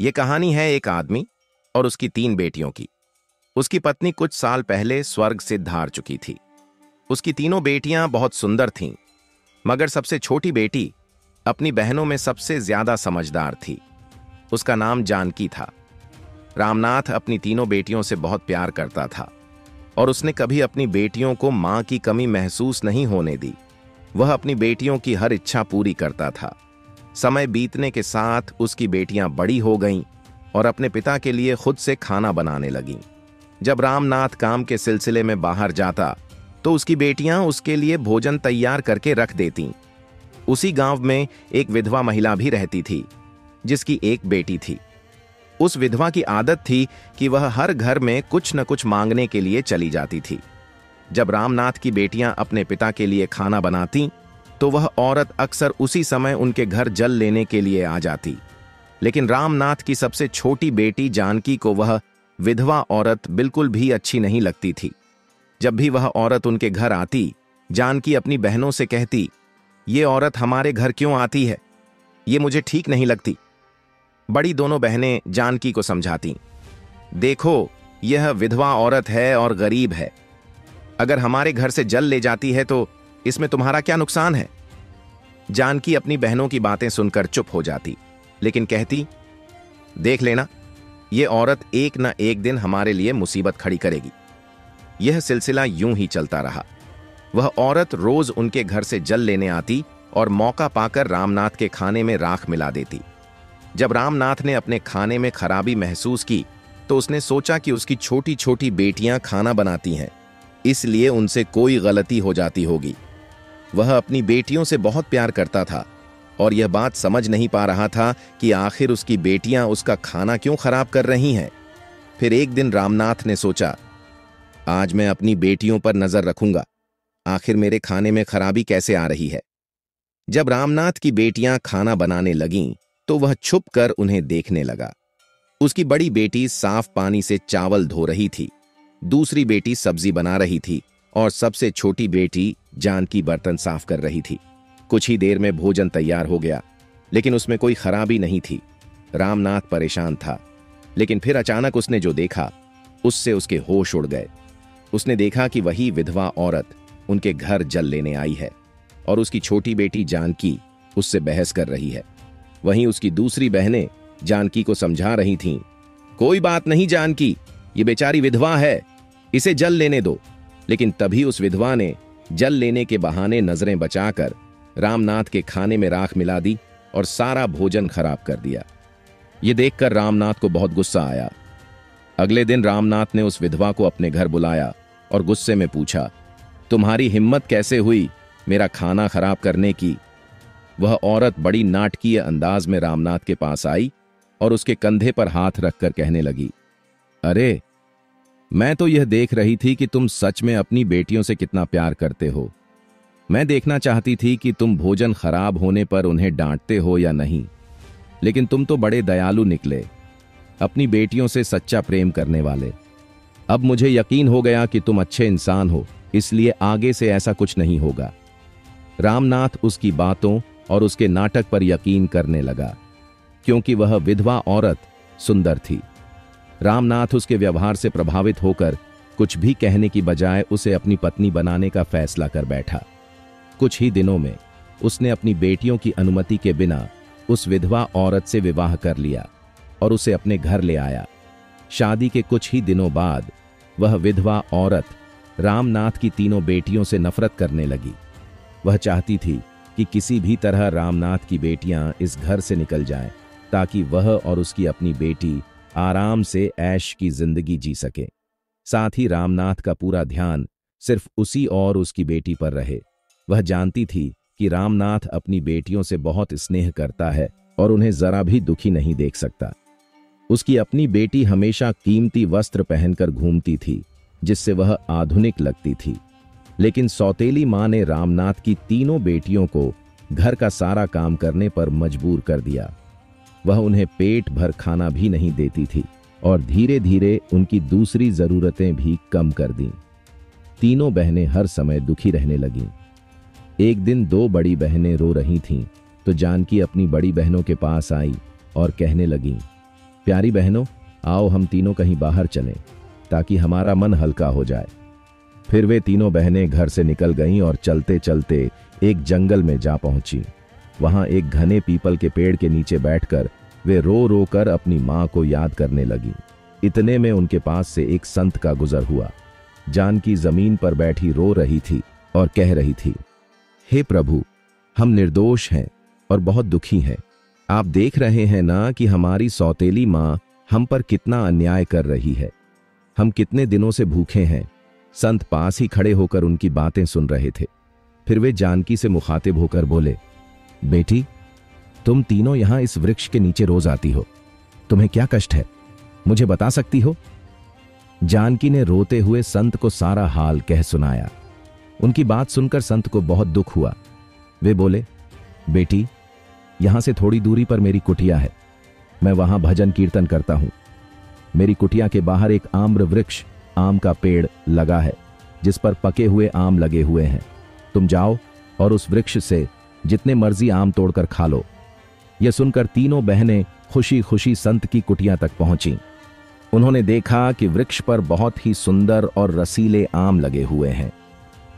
ये कहानी है एक आदमी और उसकी 3 बेटियों की। उसकी पत्नी कुछ साल पहले स्वर्ग से धार चुकी थी। उसकी तीनों बेटियां बहुत सुंदर थीं, मगर सबसे छोटी बेटी अपनी बहनों में सबसे ज्यादा समझदार थी। उसका नाम जानकी था। रामनाथ अपनी तीनों बेटियों से बहुत प्यार करता था और उसने कभी अपनी बेटियों को मां की कमी महसूस नहीं होने दी। वह अपनी बेटियों की हर इच्छा पूरी करता था। समय बीतने के साथ उसकी बेटियां बड़ी हो गईं और अपने पिता के लिए खुद से खाना बनाने लगीं। जब रामनाथ काम के सिलसिले में बाहर जाता तो उसकी बेटियां उसके लिए भोजन तैयार करके रख देतीं। उसी गांव में एक विधवा महिला भी रहती थी, जिसकी एक बेटी थी। उस विधवा की आदत थी कि वह हर घर में कुछ न कुछ मांगने के लिए चली जाती थी। जब रामनाथ की बेटियां अपने पिता के लिए खाना बनाती तो वह औरत अक्सर उसी समय उनके घर जल लेने के लिए आ जाती। लेकिन रामनाथ की सबसे छोटी बेटी जानकी को वह विधवा औरत बिल्कुल भी अच्छी नहीं लगती थी। जब भी वह औरत उनके घर आती, जानकी अपनी बहनों से कहती, ये औरत हमारे घर क्यों आती है? ये मुझे ठीक नहीं लगती। बड़ी दोनों बहनें जानकी को समझाती, देखो यह विधवा औरत है और गरीब है। अगर हमारे घर से जल ले जाती है तो इसमें तुम्हारा क्या नुकसान है? जानकी अपनी बहनों की बातें सुनकर चुप हो जाती, लेकिन कहती, देख लेना, यह औरत एक न एक दिन हमारे लिए मुसीबत खड़ी करेगी। यह सिलसिला यूं ही चलता रहा। वह औरत रोज उनके घर से जल लेने आती और मौका पाकर रामनाथ के खाने में राख मिला देती। जब रामनाथ ने अपने खाने में खराबी महसूस की तो उसने सोचा कि उसकी छोटी छोटी बेटियां खाना बनाती हैं, इसलिए उनसे कोई गलती हो जाती होगी। वह अपनी बेटियों से बहुत प्यार करता था और यह बात समझ नहीं पा रहा था कि आखिर उसकी बेटियां उसका खाना क्यों खराब कर रही हैं। फिर एक दिन रामनाथ ने सोचा, आज मैं अपनी बेटियों पर नजर रखूंगा, आखिर मेरे खाने में खराबी कैसे आ रही है। जब रामनाथ की बेटियां खाना बनाने लगीं तो वह छुप कर उन्हें देखने लगा। उसकी बड़ी बेटी साफ पानी से चावल धो रही थी, दूसरी बेटी सब्जी बना रही थी और सबसे छोटी बेटी जानकी बर्तन साफ कर रही थी। कुछ ही देर में भोजन तैयार हो गया, लेकिन उसमें कोई खराबी नहीं थी। रामनाथ परेशान था, लेकिन फिर अचानक उसने जो देखा उससे उसके होश उड़ गए। उसने देखा कि वही विधवा औरत उनके घर जल लेने आई है और उसकी छोटी बेटी जानकी उससे बहस कर रही है। वहीं उसकी दूसरी बहनें जानकी को समझा रही थीं, कोई बात नहीं जानकी, ये बेचारी विधवा है, इसे जल लेने दो। लेकिन तभी उस विधवा ने जल लेने के बहाने नजरें बचाकर रामनाथ के खाने में राख मिला दी और सारा भोजन खराब कर दिया। ये देखकर रामनाथ को बहुत गुस्सा आया। अगले दिन रामनाथ ने उस विधवा को अपने घर बुलाया और गुस्से में पूछा, तुम्हारी हिम्मत कैसे हुई मेरा खाना खराब करने की? वह औरत बड़ी नाटकीय अंदाज में रामनाथ के पास आई और उसके कंधे पर हाथ रखकर कहने लगी, अरे, मैं तो यह देख रही थी कि तुम सच में अपनी बेटियों से कितना प्यार करते हो। मैं देखना चाहती थी कि तुम भोजन खराब होने पर उन्हें डांटते हो या नहीं, लेकिन तुम तो बड़े दयालु निकले, अपनी बेटियों से सच्चा प्रेम करने वाले। अब मुझे यकीन हो गया कि तुम अच्छे इंसान हो, इसलिए आगे से ऐसा कुछ नहीं होगा। रामनाथ उसकी बातों और उसके नाटक पर यकीन करने लगा, क्योंकि वह विधवा औरत सुंदर थी। रामनाथ उसके व्यवहार से प्रभावित होकर कुछ भी कहने की बजाय उसे अपनी पत्नी बनाने का फैसला कर बैठा। कुछ ही दिनों में उसने अपनी बेटियों की अनुमति के बिना उस विधवा औरत से विवाह कर लिया और उसे अपने घर ले आया। शादी के कुछ ही दिनों बाद वह विधवा औरत रामनाथ की तीनों बेटियों से नफरत करने लगी। वह चाहती थी कि किसी भी तरह रामनाथ की बेटियां इस घर से निकल जाएं, ताकि वह और उसकी अपनी बेटी आराम से ऐश की जिंदगी जी सके। साथ ही रामनाथ का पूरा ध्यान सिर्फ उसी और उसकी बेटी पर रहे। वह जानती थी कि रामनाथ अपनी बेटियों से बहुत स्नेह करता है और उन्हें जरा भी दुखी नहीं देख सकता। उसकी अपनी बेटी हमेशा कीमती वस्त्र पहनकर घूमती थी, जिससे वह आधुनिक लगती थी। लेकिन सौतेली मां ने रामनाथ की तीनों बेटियों को घर का सारा काम करने पर मजबूर कर दिया। वह उन्हें पेट भर खाना भी नहीं देती थी और धीरे धीरे उनकी दूसरी जरूरतें भी कम कर दीं। तीनों बहनें हर समय दुखी रहने लगीं। एक दिन 2 बड़ी बहनें रो रही थीं तो जानकी अपनी बड़ी बहनों के पास आई और कहने लगी, प्यारी बहनों, आओ हम तीनों कहीं बाहर चलें ताकि हमारा मन हल्का हो जाए। फिर वे तीनों बहनें घर से निकल गईं और चलते चलते एक जंगल में जा पहुंची। वहां एक घने पीपल के पेड़ के नीचे बैठकर वे रो रो कर अपनी मां को याद करने लगी। इतने में उनके पास से एक संत का गुजर हुआ। जानकी जमीन पर बैठी रो रही थी और कह रही थी, हे प्रभु, हम निर्दोष हैं और बहुत दुखी हैं। आप देख रहे हैं ना कि हमारी सौतेली मां हम पर कितना अन्याय कर रही है। हम कितने दिनों से भूखे हैं। संत पास ही खड़े होकर उनकी बातें सुन रहे थे। फिर वे जानकी से मुखातिब होकर बोले, बेटी, तुम तीनों यहां इस वृक्ष के नीचे रोज आती हो, तुम्हें क्या कष्ट है, मुझे बता सकती हो? जानकी ने रोते हुए संत को सारा हाल कह सुनाया। उनकी बात सुनकर संत को बहुत दुख हुआ। वे बोले, बेटी, यहां से थोड़ी दूरी पर मेरी कुटिया है। मैं वहां भजन कीर्तन करता हूं। मेरी कुटिया के बाहर एक आम्र वृक्ष, आम का पेड़ लगा है, जिस पर पके हुए आम लगे हुए हैं। तुम जाओ और उस वृक्ष से जितने मर्जी आम तोड़कर खा लो। यह सुनकर तीनों बहनें खुशी खुशी संत की कुटिया तक पहुंची। उन्होंने देखा कि वृक्ष पर बहुत ही सुंदर और रसीले आम लगे हुए हैं।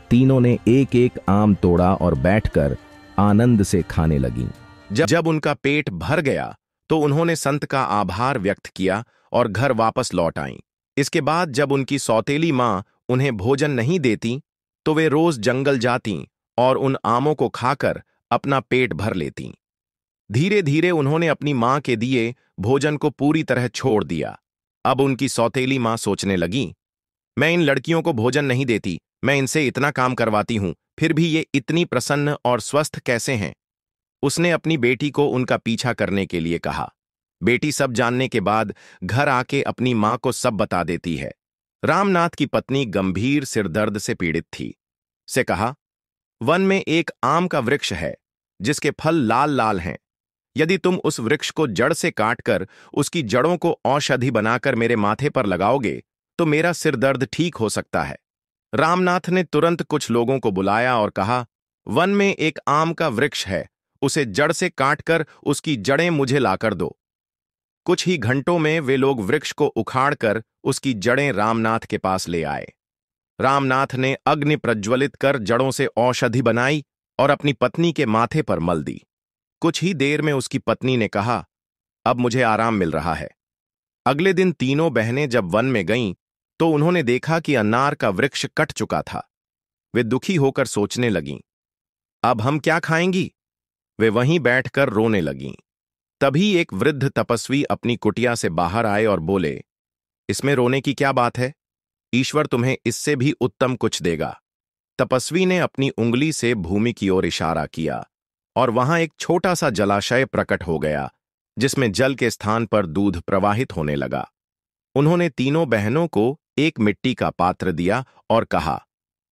तीनों ने एक एक आम तोड़ा और बैठकर आनंद से खाने लगी। जब उनका पेट भर गया तो उन्होंने संत का आभार व्यक्त किया और घर वापस लौट आईं। इसके बाद जब उनकी सौतेली मां उन्हें भोजन नहीं देती तो वे रोज जंगल जातीं और उन आमों को खाकर अपना पेट भर लेतीं। धीरे धीरे उन्होंने अपनी मां के दिए भोजन को पूरी तरह छोड़ दिया। अब उनकी सौतेली मां सोचने लगी, मैं इन लड़कियों को भोजन नहीं देती, मैं इनसे इतना काम करवाती हूं, फिर भी ये इतनी प्रसन्न और स्वस्थ कैसे हैं? उसने अपनी बेटी को उनका पीछा करने के लिए कहा। बेटी सब जानने के बाद घर आके अपनी मां को सब बता देती है। रामनाथ की पत्नी गंभीर सिरदर्द से पीड़ित थी। से कहा, वन में एक आम का वृक्ष है जिसके फल लाल लाल हैं। यदि तुम उस वृक्ष को जड़ से काटकर उसकी जड़ों को औषधि बनाकर मेरे माथे पर लगाओगे तो मेरा सिर दर्द ठीक हो सकता है। रामनाथ ने तुरंत कुछ लोगों को बुलाया और कहा, वन में एक आम का वृक्ष है, उसे जड़ से काटकर उसकी जड़ें मुझे लाकर दो। कुछ ही घंटों में वे लोग वृक्ष को उखाड़कर उसकी जड़ें रामनाथ के पास ले आए। रामनाथ ने अग्नि प्रज्वलित कर जड़ों से औषधि बनाई और अपनी पत्नी के माथे पर मल दी। कुछ ही देर में उसकी पत्नी ने कहा, अब मुझे आराम मिल रहा है। अगले दिन तीनों बहनें जब वन में गईं तो उन्होंने देखा कि अनार का वृक्ष कट चुका था। वे दुखी होकर सोचने लगीं, अब हम क्या खाएंगी? वे वहीं बैठकर रोने लगीं। तभी एक वृद्ध तपस्वी अपनी कुटिया से बाहर आए और बोले, इसमें रोने की क्या बात है? ईश्वर तुम्हें इससे भी उत्तम कुछ देगा। तपस्वी ने अपनी उंगली से भूमि की ओर इशारा किया और वहां एक छोटा सा जलाशय प्रकट हो गया, जिसमें जल के स्थान पर दूध प्रवाहित होने लगा। उन्होंने तीनों बहनों को एक मिट्टी का पात्र दिया और कहा,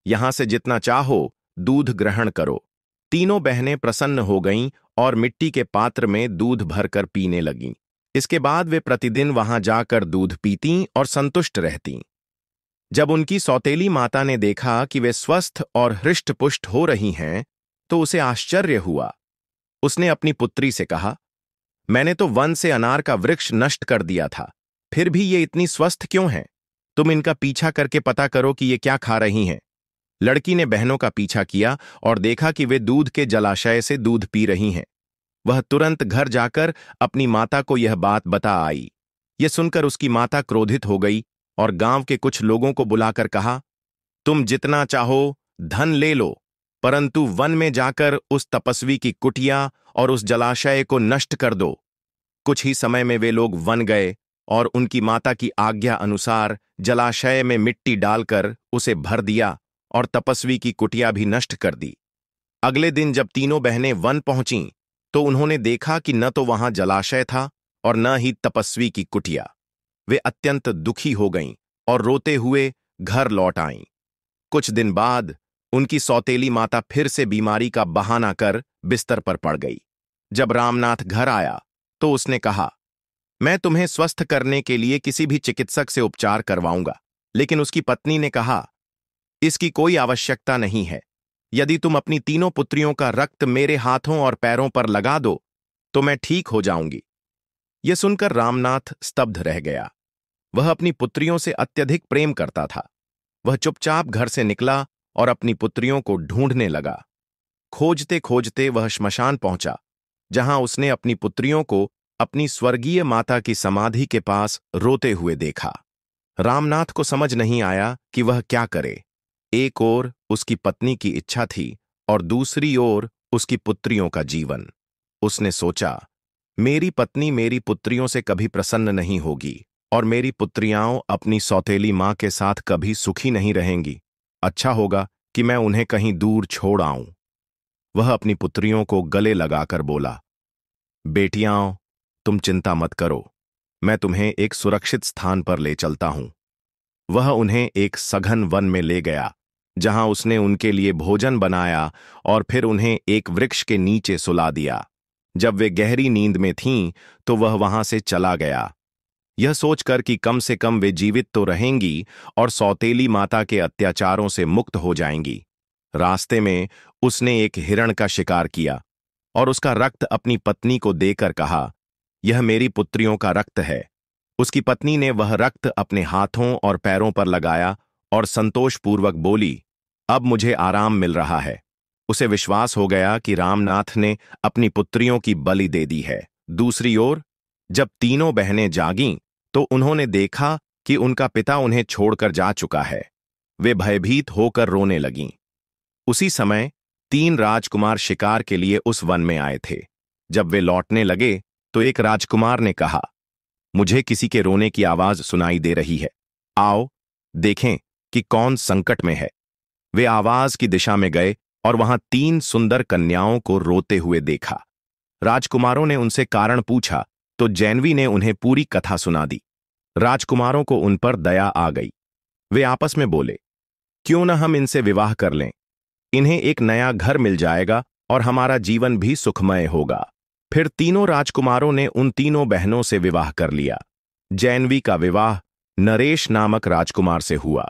यहां से जितना चाहो दूध ग्रहण करो। तीनों बहनें प्रसन्न हो गईं और मिट्टी के पात्र में दूध भरकर पीने लगीं। इसके बाद वे प्रतिदिन वहां जाकर दूध पीतीं और संतुष्ट रहतीं। जब उनकी सौतेली माता ने देखा कि वे स्वस्थ और हृष्ट-पुष्ट हो रही हैं, तो उसे आश्चर्य हुआ। उसने अपनी पुत्री से कहा, मैंने तो वन से अनार का वृक्ष नष्ट कर दिया था, फिर भी ये इतनी स्वस्थ क्यों हैं? तुम इनका पीछा करके पता करो कि ये क्या खा रही हैं। लड़की ने बहनों का पीछा किया और देखा कि वे दूध के जलाशय से दूध पी रही हैं। वह तुरंत घर जाकर अपनी माता को यह बात बता आई। यह सुनकर उसकी माता क्रोधित हो गई और गांव के कुछ लोगों को बुलाकर कहा, तुम जितना चाहो धन ले लो, परंतु वन में जाकर उस तपस्वी की कुटिया और उस जलाशय को नष्ट कर दो। कुछ ही समय में वे लोग वन गए और उनकी माता की आज्ञा अनुसार जलाशय में मिट्टी डालकर उसे भर दिया और तपस्वी की कुटिया भी नष्ट कर दी। अगले दिन जब तीनों बहनें वन पहुंचीं, तो उन्होंने देखा कि न तो वहां जलाशय था और न ही तपस्वी की कुटिया। वे अत्यंत दुखी हो गईं और रोते हुए घर लौट आईं। कुछ दिन बाद उनकी सौतेली माता फिर से बीमारी का बहाना कर बिस्तर पर पड़ गई। जब रामनाथ घर आया तो उसने कहा, मैं तुम्हें स्वस्थ करने के लिए किसी भी चिकित्सक से उपचार करवाऊंगा। लेकिन उसकी पत्नी ने कहा, इसकी कोई आवश्यकता नहीं है। यदि तुम अपनी तीनों पुत्रियों का रक्त मेरे हाथों और पैरों पर लगा दो तो मैं ठीक हो जाऊंगी। यह सुनकर रामनाथ स्तब्ध रह गया। वह अपनी पुत्रियों से अत्यधिक प्रेम करता था। वह चुपचाप घर से निकला और अपनी पुत्रियों को ढूंढने लगा। खोजते खोजते वह श्मशान पहुंचा, जहां उसने अपनी पुत्रियों को अपनी स्वर्गीय माता की समाधि के पास रोते हुए देखा। रामनाथ को समझ नहीं आया कि वह क्या करे। एक ओर उसकी पत्नी की इच्छा थी और दूसरी ओर उसकी पुत्रियों का जीवन। उसने सोचा, मेरी पत्नी मेरी पुत्रियों से कभी प्रसन्न नहीं होगी और मेरी पुत्रियां अपनी सौतेली मां के साथ कभी सुखी नहीं रहेंगी। अच्छा होगा कि मैं उन्हें कहीं दूर छोड़ आऊं। वह अपनी पुत्रियों को गले लगाकर बोला, बेटियां, तुम चिंता मत करो, मैं तुम्हें एक सुरक्षित स्थान पर ले चलता हूं। वह उन्हें एक सघन वन में ले गया, जहां उसने उनके लिए भोजन बनाया और फिर उन्हें एक वृक्ष के नीचे सुला दिया। जब वे गहरी नींद में थीं, तो वह वहां से चला गया, यह सोचकर कि कम से कम वे जीवित तो रहेंगी और सौतेली माता के अत्याचारों से मुक्त हो जाएंगी। रास्ते में उसने एक हिरण का शिकार किया और उसका रक्त अपनी पत्नी को देकर कहा, यह मेरी पुत्रियों का रक्त है। उसकी पत्नी ने वह रक्त अपने हाथों और पैरों पर लगाया और संतोषपूर्वक बोली, अब मुझे आराम मिल रहा है। उसे विश्वास हो गया कि रामनाथ ने अपनी पुत्रियों की बलि दे दी है। दूसरी ओर जब तीनों बहनें जागीं, तो उन्होंने देखा कि उनका पिता उन्हें छोड़कर जा चुका है। वे भयभीत होकर रोने लगीं। उसी समय 3 राजकुमार शिकार के लिए उस वन में आए थे। जब वे लौटने लगे तो एक राजकुमार ने कहा, मुझे किसी के रोने की आवाज सुनाई दे रही है, आओ देखें कि कौन संकट में है। वे आवाज की दिशा में गए और वहां 3 सुंदर कन्याओं को रोते हुए देखा। राजकुमारों ने उनसे कारण पूछा तो जैनवी ने उन्हें पूरी कथा सुना दी। राजकुमारों को उन पर दया आ गई। वे आपस में बोले, क्यों न हम इनसे विवाह कर लें, इन्हें एक नया घर मिल जाएगा और हमारा जीवन भी सुखमय होगा। फिर तीनों राजकुमारों ने उन तीनों बहनों से विवाह कर लिया। जैनवी का विवाह नरेश नामक राजकुमार से हुआ।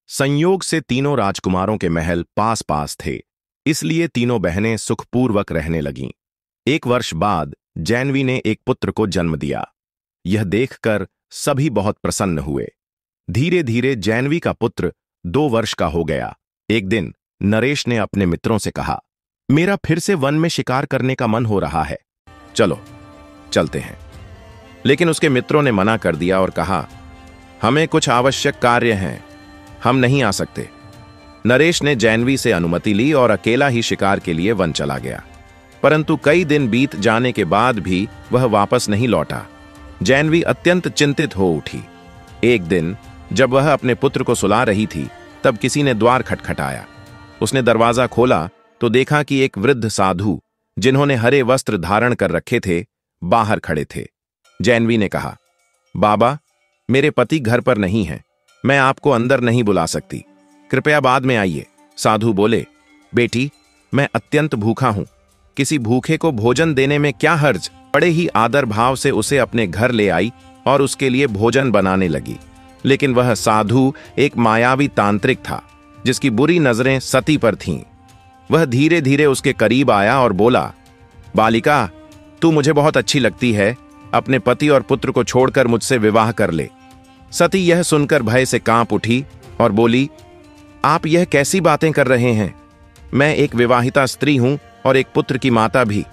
संयोग से तीनों राजकुमारों के महल पास पास थे, इसलिए तीनों बहनें सुखपूर्वक रहने लगीं। 1 वर्ष बाद जैनवी ने एक पुत्र को जन्म दिया। यह देखकर सभी बहुत प्रसन्न हुए। धीरे धीरे जैनवी का पुत्र 2 वर्ष का हो गया। एक दिन नरेश ने अपने मित्रों से कहा, मेरा फिर से वन में शिकार करने का मन हो रहा है, चलो चलते हैं। लेकिन उसके मित्रों ने मना कर दिया और कहा, हमें कुछ आवश्यक कार्य हैं, हम नहीं आ सकते। नरेश ने जैनवी से अनुमति ली और अकेला ही शिकार के लिए वन चला गया। परंतु कई दिन बीत जाने के बाद भी वह वापस नहीं लौटा। जैनवी अत्यंत चिंतित हो उठी। एक दिन जब वह अपने पुत्र को सुला रही थी, तब किसी ने द्वार खटखटाया। उसने दरवाजा खोला तो देखा कि एक वृद्ध साधु, जिन्होंने हरे वस्त्र धारण कर रखे थे, बाहर खड़े थे। जैनवी ने कहा, बाबा, मेरे पति घर पर नहीं हैं, मैं आपको अंदर नहीं बुला सकती, कृपया बाद में आइए। साधु बोले, बेटी, मैं अत्यंत भूखा हूं, किसी भूखे को भोजन देने में क्या हर्ज। बड़े ही आदर भाव से उसे अपने घर ले आई और उसके लिए भोजन बनाने लगी। लेकिन वह साधु एक मायावी तांत्रिक था, जिसकी बुरी नजरें सती पर थीं। वह धीरे धीरे उसके करीब आया और बोला, बालिका, तू मुझे बहुत अच्छी लगती है, अपने पति और पुत्र को छोड़कर मुझसे विवाह कर ले। सती यह सुनकर भय से कांप उठी और बोली, आप यह कैसी बातें कर रहे हैं? मैं एक विवाहिता स्त्री हूं और एक पुत्र की माता भी।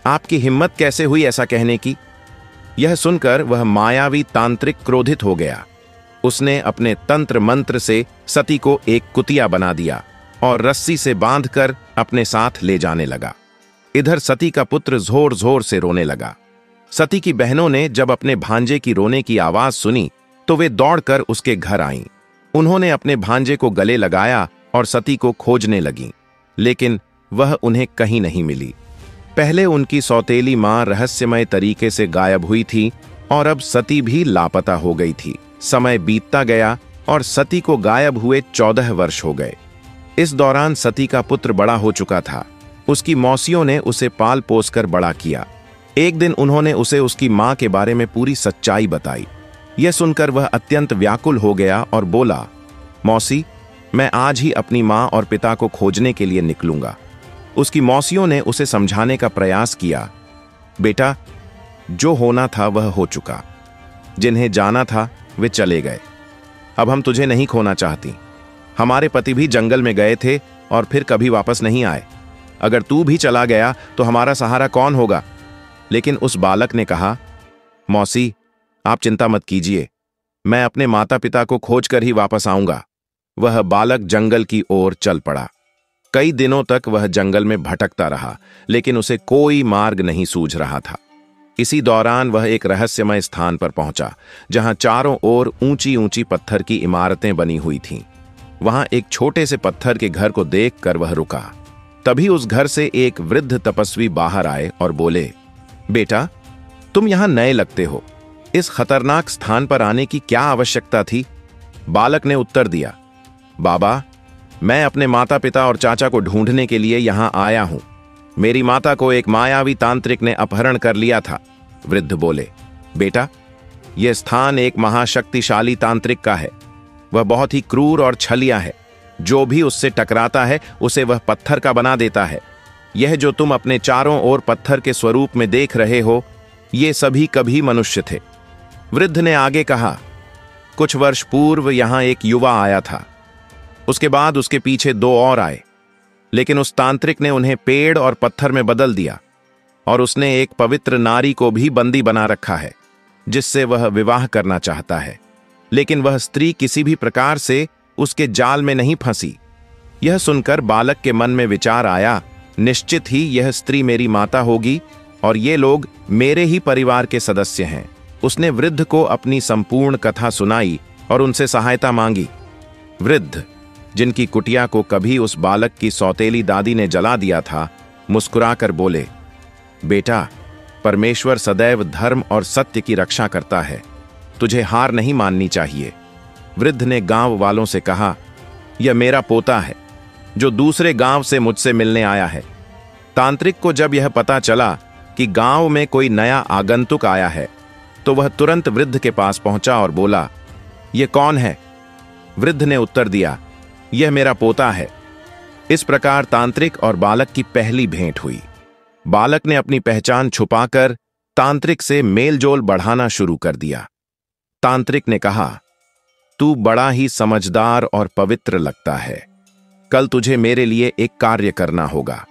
आपकी हिम्मत कैसे हुई ऐसा कहने की? यह सुनकर वह मायावी तांत्रिक क्रोधित हो गया। उसने अपने तंत्र मंत्र से सती को एक कुतिया बना दिया और रस्सी से बांधकर अपने साथ ले जाने लगा। इधर सती का पुत्र जोर जोर से रोने लगा। सती की बहनों ने जब अपने भांजे की रोने की आवाज सुनी तो वे दौड़कर उसके घर आईं। उन्होंने अपने भांजे को गले लगाया और सती को खोजने लगीं, लेकिन वह उन्हें कहीं नहीं मिली। पहले उनकी सौतेली मां रहस्यमय तरीके से गायब हुई थी और अब सती भी लापता हो गई थी। समय बीतता गया और सती को गायब हुए 14 वर्ष हो गए। इस दौरान सती का पुत्र बड़ा हो चुका था। उसकी मौसियों ने उसे पाल पोस कर बड़ा किया। एक दिन उन्होंने उसे उसकी मां के बारे में पूरी सच्चाई बताई। यह सुनकर वह अत्यंत व्याकुल हो गया और बोला, मौसी, मैं आज ही अपनी मां और पिता को खोजने के लिए निकलूंगा। उसकी मौसियों ने उसे समझाने का प्रयास किया, बेटा, जो होना था वह हो चुका। जिन्हें जाना था वे चले गए। अब हम तुझे नहीं खोना चाहती। हमारे पति भी जंगल में गए थे और फिर कभी वापस नहीं आए। अगर तू भी चला गया तो हमारा सहारा कौन होगा? लेकिन उस बालक ने कहा, मौसी, आप चिंता मत कीजिए, मैं अपने माता पिता को खोज कर ही वापस आऊंगा। वह बालक जंगल की ओर चल पड़ा। कई दिनों तक वह जंगल में भटकता रहा, लेकिन उसे कोई मार्ग नहीं सूझ रहा था। इसी दौरान वह एक रहस्यमय स्थान पर पहुंचा, जहां चारों ओर ऊंची ऊंची पत्थर की इमारतें बनी हुई थीं। वहां एक छोटे से पत्थर के घर को देखकर वह रुका। तभी उस घर से एक वृद्ध तपस्वी बाहर आए और बोले, बेटा, तुम यहां नए लगते हो, इस खतरनाक स्थान पर आने की क्या आवश्यकता थी? बालक ने उत्तर दिया, बाबा, मैं अपने माता पिता और चाचा को ढूंढने के लिए यहां आया हूं। मेरी माता को एक मायावी तांत्रिक ने अपहरण कर लिया था। वृद्ध बोले, बेटा, यह स्थान एक महाशक्तिशाली तांत्रिक का है। वह बहुत ही क्रूर और छलिया है। जो भी उससे टकराता है उसे वह पत्थर का बना देता है। यह जो तुम अपने चारों ओर पत्थर के स्वरूप में देख रहे हो, ये सभी कभी मनुष्य थे। वृद्ध ने आगे कहा, कुछ वर्ष पूर्व यहां एक युवा आया था। उसके बाद उसके पीछे 2 और आए, लेकिन उस तांत्रिक ने उन्हें पेड़ और पत्थर में बदल दिया और उसने एक पवित्र नारी को भी बंदी बना रखा है, जिससे वह विवाह करना चाहता है। लेकिन वह स्त्री किसी भी प्रकार से उसके जाल में नहीं फंसी। यह सुनकर बालक के मन में विचार आया, निश्चित ही यह स्त्री मेरी माता होगी और ये लोग मेरे ही परिवार के सदस्य हैं। उसने वृद्ध को अपनी संपूर्ण कथा सुनाई और उनसे सहायता मांगी। वृद्ध, जिनकी कुटिया को कभी उस बालक की सौतेली दादी ने जला दिया था, मुस्कुराकर बोले, बेटा, परमेश्वर सदैव धर्म और सत्य की रक्षा करता है। तुझे हार नहीं माननी चाहिए। वृद्ध ने गांव वालों से कहा, यह मेरा पोता है, जो दूसरे गांव से मुझसे मिलने आया है। तांत्रिक को जब यह पता चला कि गांव में कोई नया आगंतुक आया है, तो वह तुरंत वृद्ध के पास पहुंचा और बोला, यह कौन है? वृद्ध ने उत्तर दिया, यह मेरा पोता है। इस प्रकार तांत्रिक और बालक की पहली भेंट हुई। बालक ने अपनी पहचान छुपाकर तांत्रिक से मेलजोल बढ़ाना शुरू कर दिया। तांत्रिक ने कहा, तू बड़ा ही समझदार और पवित्र लगता है। कल तुझे मेरे लिए एक कार्य करना होगा।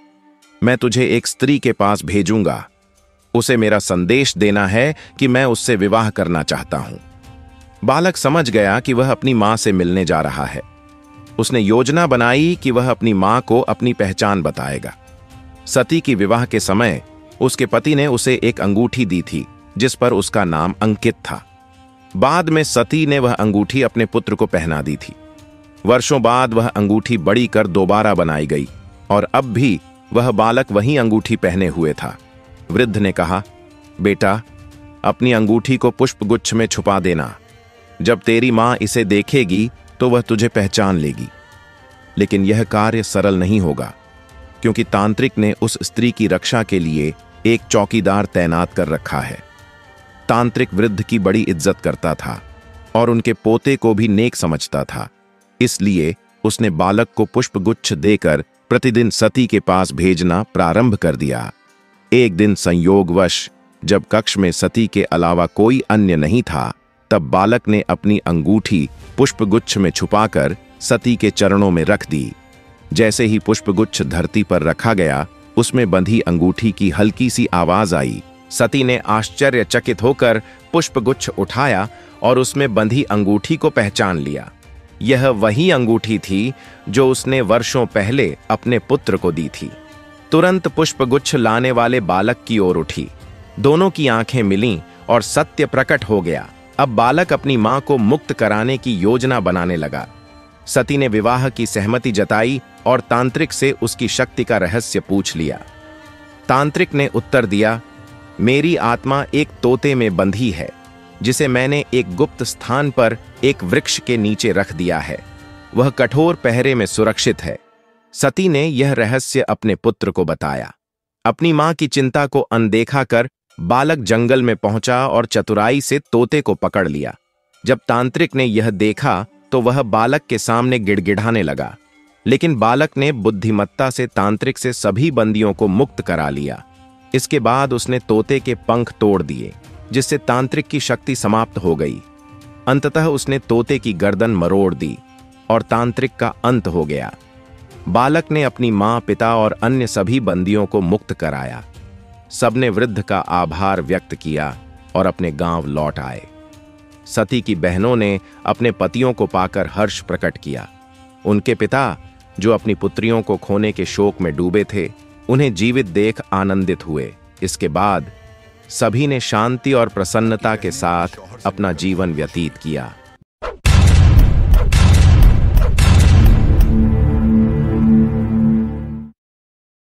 मैं तुझे एक स्त्री के पास भेजूंगा। उसे मेरा संदेश देना है कि मैं उससे विवाह करना चाहता हूं। बालक समझ गया कि वह अपनी मां से मिलने जा रहा है। उसने योजना बनाई कि वह अपनी मां को अपनी पहचान बताएगा। सती की विवाह के समय उसके पति ने उसे एक अंगूठी दी थी, जिस पर उसका नाम अंकित था। बाद में सती ने वह अंगूठी अपने पुत्र को पहना दी थी। वर्षों बाद वह अंगूठी बड़ी कर दोबारा बनाई गई और अब भी वह बालक वही अंगूठी पहने हुए था। वृद्ध ने कहा, बेटा, अपनी अंगूठी को पुष्पगुच्छ में छुपा देना। जब तेरी मां इसे देखेगी तो वह तुझे पहचान लेगी। लेकिन यह कार्य सरल नहीं होगा, क्योंकि तांत्रिक ने उस स्त्री की रक्षा के लिए एक चौकीदार तैनात कर रखा है। तांत्रिक वृद्ध की बड़ी इज्जत करता था और उनके पोते को भी नेक समझता था। इसलिए उसने बालक को पुष्पगुच्छ देकर प्रतिदिन सती के पास भेजना प्रारंभ कर दिया। एक दिन संयोगवश जब कक्ष में सती के अलावा कोई अन्य नहीं था, तब बालक ने अपनी अंगूठी पुष्पगुच्छ में छुपाकर सती के चरणों में रख दी। जैसे ही पुष्पगुच्छ धरती पर रखा गया, उसमें बंधी अंगूठी की हल्की सी आवाज आई। सती ने आश्चर्यचकित होकर पुष्पगुच्छ उठाया और उसमें बंधी अंगूठी को पहचान लिया। यह वही अंगूठी थी जो उसने वर्षों पहले अपने पुत्र को दी थी। तुरंत पुष्पगुच्छ लाने वाले बालक की ओर उठी। दोनों की आंखें मिलीं और सत्य प्रकट हो गया। अब बालक अपनी मां को मुक्त कराने की योजना बनाने लगा। सती ने विवाह की सहमति जताई और तांत्रिक से उसकी शक्ति का रहस्य पूछ लिया। तांत्रिक ने उत्तर दिया, मेरी आत्मा एक तोते में बंधी है, जिसे मैंने एक गुप्त स्थान पर एक वृक्ष के नीचे रख दिया है। वह कठोर पहरे में सुरक्षित है। सती ने यह रहस्य अपने पुत्र को बताया। अपनी मां की चिंता को अनदेखा कर बालक जंगल में पहुंचा और चतुराई से तोते को पकड़ लिया। जब तांत्रिक ने यह देखा तो वह बालक के सामने गिड़गिड़ाने लगा, लेकिन बालक ने बुद्धिमत्ता से तांत्रिक से सभी बंदियों को मुक्त करा लिया। इसके बाद उसने तोते के पंख तोड़ दिए, जिससे तांत्रिक की शक्ति समाप्त हो गई। अंततः उसने तोते की गर्दन मरोड़ दी और तांत्रिक का अंत हो गया। बालक ने अपनी मां, पिता और अन्य सभी बंदियों को मुक्त कराया। सबने वृद्ध का आभार व्यक्त किया और अपने गांव लौट आए। सती की बहनों ने अपने पतियों को पाकर हर्ष प्रकट किया। उनके पिता, जो अपनी पुत्रियों को खोने के शोक में डूबे थे, उन्हें जीवित देख आनंदित हुए। इसके बाद सभी ने शांति और प्रसन्नता के साथ अपना जीवन व्यतीत किया।